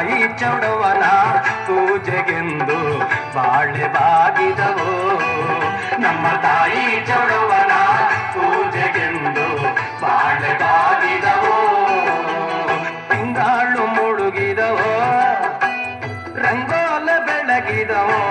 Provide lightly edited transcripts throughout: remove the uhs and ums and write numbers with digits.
ತಾಯಿ ಚೌಡವನ ಪೂಜೆಗೆಂದು ಬಾಳೆ ಬಾಗಿದವೋ ನಮ್ಮ ತಾಯಿ ಚೌಡವನ ಪೂಜೆಗೆಂದು ಬಾಳೆ ಬಾಗಿದವೋ ತಿಂಗಾಳು ಮುಳುಗಿದವೋ ರಂಗೋಲ ಬೆಳಗಿದವೋ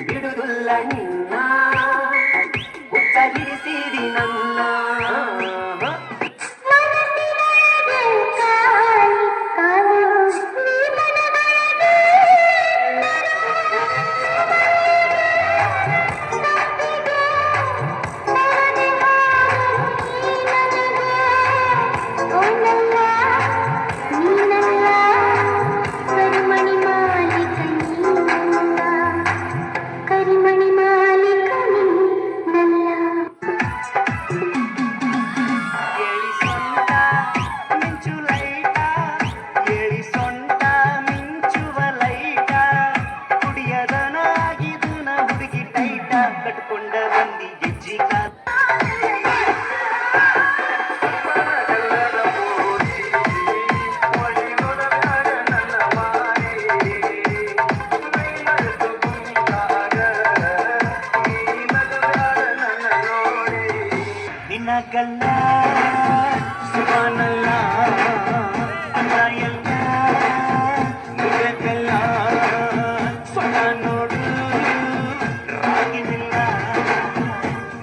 ಬಿಡುವುದಿಲ್ಲ ನಿನ್ನ ಉತ್ತರಿಸಿದಿ ನನ್ನ ಕಟ್ಕೊಂಡ ಬಂದಿ ಗೆಜ್ಜಿ ನಿನ್ನ ಗಲ್ಲ ಸುಬಾನಲ್ಲ ಅಲ್ಲ ಎಲ್ಲ ಮುಗಲ್ಲ ಸೊಣ ನೋಡು ರಾಗಿನಿಲ್ಲ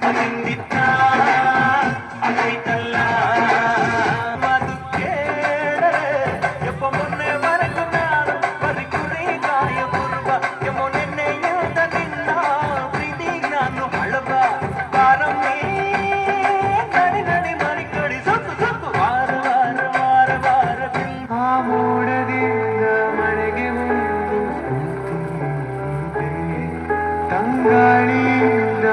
ಅದಿಂದಿತ್ತ ಅದೈತಲ್ಲ ಅದು ಕೇಳರೆ ಎಪ್ಪ ಮೊನ್ನೆ ಬರಕು ನಾನು ಬರಿ ಕುರಿ ಕಾಯ ಬುರ್ಬ ಎಮ್ಮೊ ನೆನ್ನೆಯಾದ ನಿನ್ನ ಪ್ರೀತಿ ನಾನು ಹಳಬ ಬಾರಮ್ಮಿ ನಡಿ ನಡಿ ಮರಿ ಕಡಿ ಸತ್ತು ಸತ್ತು ವಾರ ವಾರ ವಾರ ವಾರ ಆ ಮೋಡದಿಂದ ಮಳೆಗೆ ಬಂದು ತಂಗಾಳಿಯಿಂದ